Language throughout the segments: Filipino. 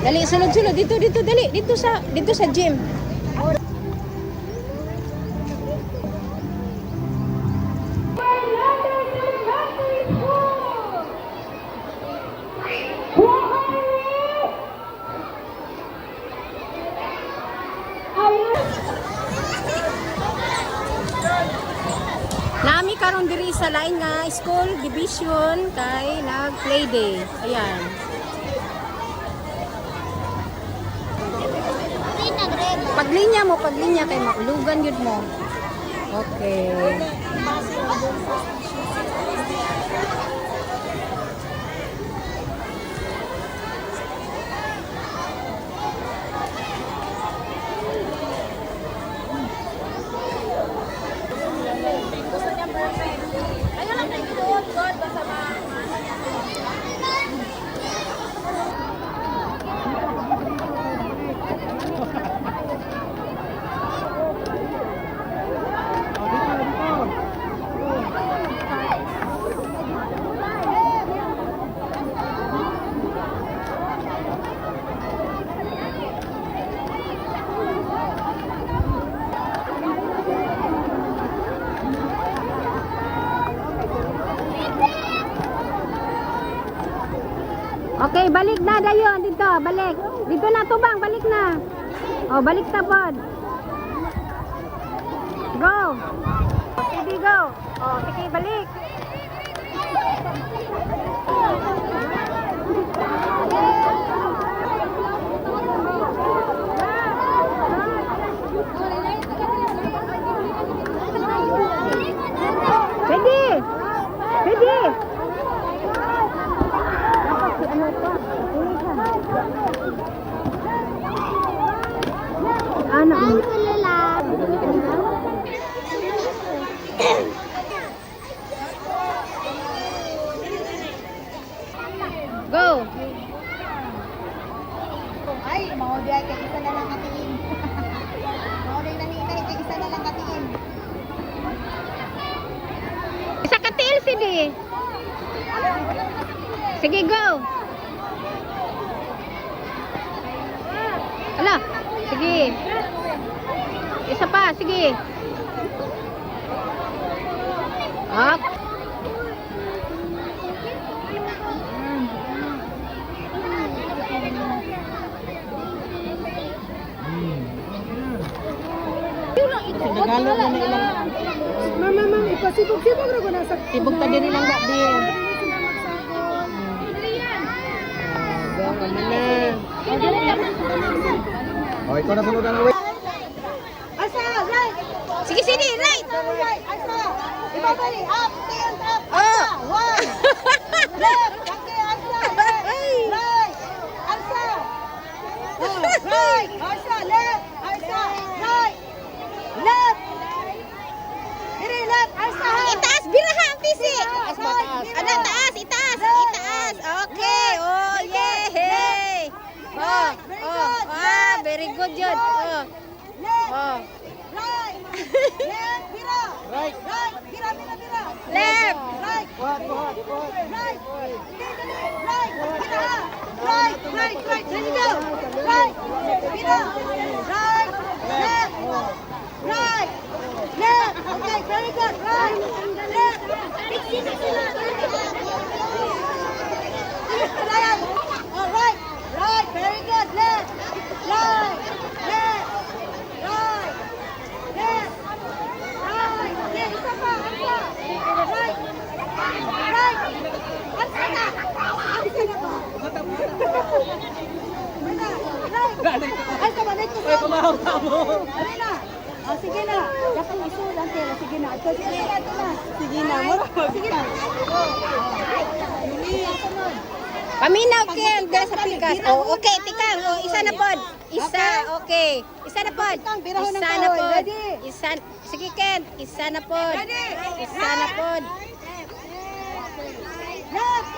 Dali, sunod-sunod. Dito, dali. Dito sa gym. Nami karon diri sa lain nga school division kay nag-play day. Ayan. Paglinya kay maulugan yun mo. Okay. Okay, balik na dayon dito, balik. Dito na tubang, balik na. Oh, balik ta pod. Go. Sige, go. Oh, sige, balik. Pwede. Pwede. Anak mo. Go. Ay, mau dia kay isa na lang katiin. Mau dia naninay kay isa na lang katiin. Isa ka tiil sige. Sige, go. Ala, sige. Isa pa, sige. Up. Nagalo na ilang. Mama, ipasibog-sibog ra ko na sa Tibog ta diri lang gabi. Oh, ikaw na sunod ang away. Asa, right. Sige, sige, right. Right, asa. Ibabalik, up, stand up. Oh. One. Left, okay, asa. Left, right. Asa. Oh, right. Asa, left. Asa, right. Left. Diri, left. Asa. Itaas, biraha ang tisi. Right. Ada, taas, itaas. Itaas. Okay. Oh, yay. Oh, ah, very good yun. Oh. Left. Oh. Right. Left, bira. Right. Right. Bira, bira, bira. Left. Right. Buhat. Right. Right. Bira. Right. Right. Right. Let me go. Right. Bira. Right. Left. Right. Left. Okay. Very good. Right. Left. All right. Right. Very good. Left. Right. Left. Right. Left. Right. Okay. Isa pa. Asa. Right. Right. Asa na. Asa na ba? Right. Asa ba? Dito sa. Ano na? Oh, sige na. Dakang isul ang tela. Sige na. Ito, sige na. Ito na. Sige na. Sige na. Sunod. Paminaw Ken, dahil sa pikas. Oh, okay, tikang. Oh, isa na pod. Isa, okay. Isa na pod. Birahon ng Isa na kahoy. pod. Ready? Isa. Sige Ken, isa na pod. Isa na pod. Left.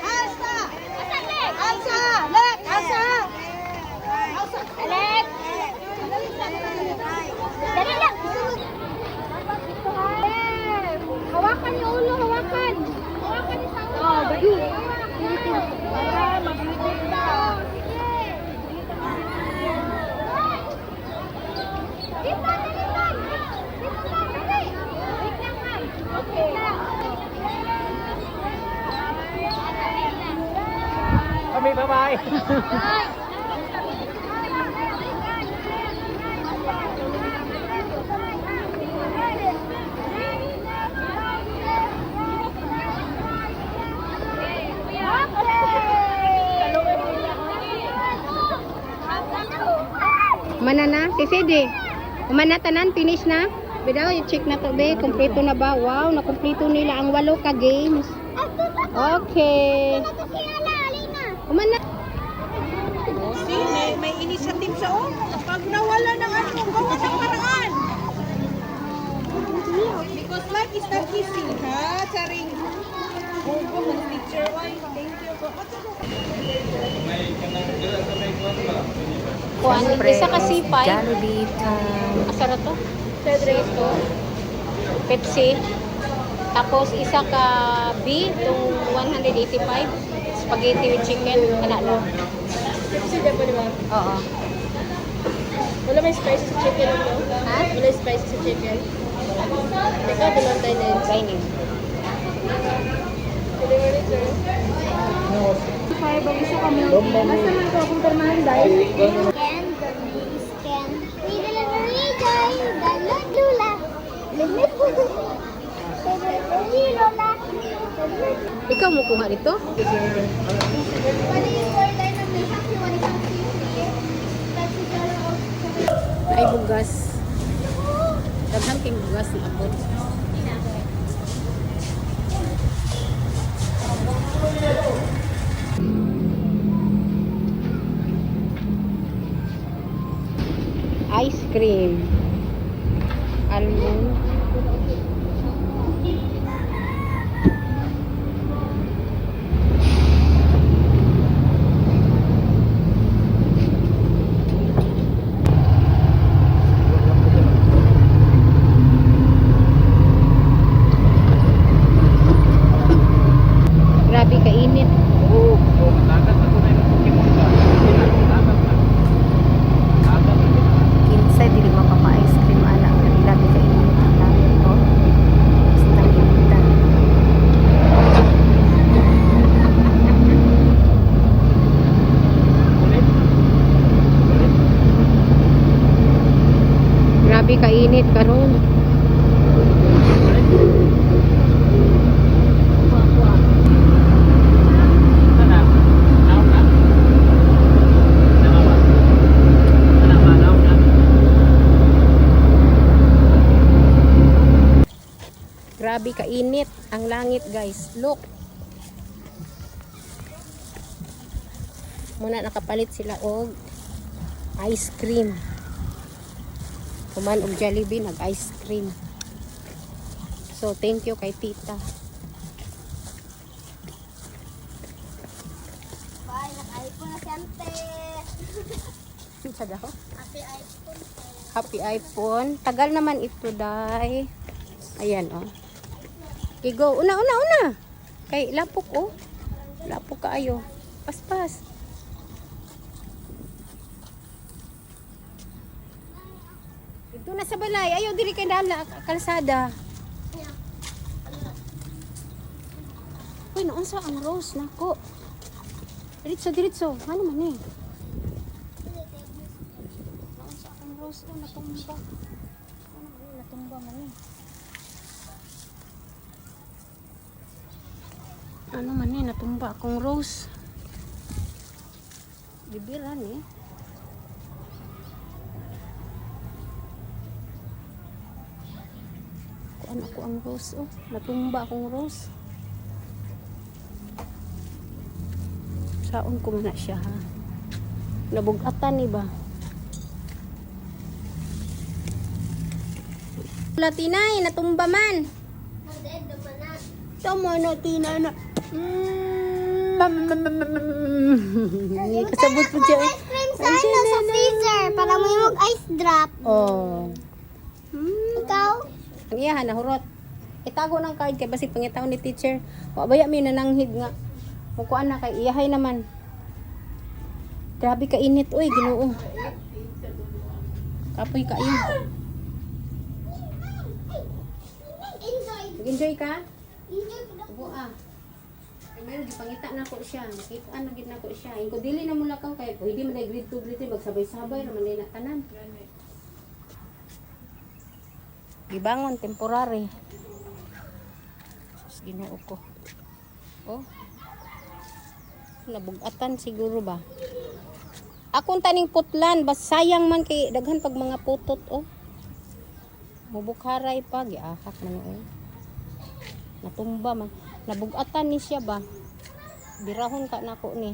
Asa. Asa. Left. Asa. Asa. Left. Dali lang. Hawakan yung ulo, hawakan. Hawakan yung sa ulo. Oh, balik. Para maglilit ka. kami, bye-bye. Mana na? Si Sidi. Umana tanan, finish na? Bidaw, i-check na to, be. Kompleto na ba? Wow, nakompleto nila ang 8 ka games. Okay. Umana. May initiative siya, oh. Pag nawala ng ano, gawa ng paraan. Because life is not easy, ha? Charing. Oh, good teacher. Thank you. Kuan, isa ka sipay. Jollibee time. Asara to? Third race to. Pepsi. Tapos isa ka B, itong 185. Spaghetti with chicken. Anak lang. Pepsi dyan po, di ba? Oo. Wala may spicy sa chicken ito? Ha? Wala may spicy sa chicken? Ikaw, binantay na yun. Dining. Delivery, sir. Kaya ba isa kami? Basta man ito akong permahan dahil. Scan, scan. We delivery guy, Lula. Lola. Ikaw mo kuha dito? What do you order na may happy? What is happy? Ay bugas. Daghan king bugas na abot. Ice cream. Almond. Grabe kainit. Kinsa dili mapapa-ice cream ana lagi ka init ang langit ko. Basta initan. Grabe kainit karon. Grabe kainit ang langit, guys. Look. Muna nakapalit sila og ice cream. Kuman og Jollibee nag ice cream. So thank you kay tita. Bye, naka-iPhone na siyempre. Sa daw? Happy iPhone. Happy iPhone. Tagal naman ito, day. Ayan, oh. Okay, go. Una. Kay lapok, oh. Lapok kaayo. Paspas. Ito na sa balay. Ayaw, diri kay dala. Kalsada. Uy, naunsa ang rose, nako. Diritso. Ano man eh? Naunsa ang rose, oh. Natumba. Ano man eh? Natumba man eh. Ano man eh, natumba akong rose. Bibiran eh. Kuan ako ang rose, oh. Natumba akong rose. Saon ko man na siya, ha. Nabugatan eh ba? Latinay, natumba man. Tama na, Tina na. Kasabot po siya. Ice cream sana sa freezer para may mag-ice drop. Oh. Ikaw? Ang iyahan, nahurot. Itago ng card kay basig pangitaw ni teacher. Wabaya mi nananghid nga. Mukuan na kay iyahay naman. Grabe ka init, oy, Ginoo. Kapoy ka yun. Enjoy. Enjoy ka? Enjoy. Ubo ah. Meron gipangita na ko siya. Nakita na gid nako siya. Ingko dili na mo lakaw kay pwede man grade 2 grade 3 magsabay-sabay ra man din na tanan. Gibangon temporary. Sus Ginoo ko. Oh. Nabugatan siguro ba? Akong taning putlan, bas sayang man kay daghan pag mga putot oh. Mubukharay pa giahak man oh. Natumba man. Nabugatan ni siya ba? Birahon ka nako ni.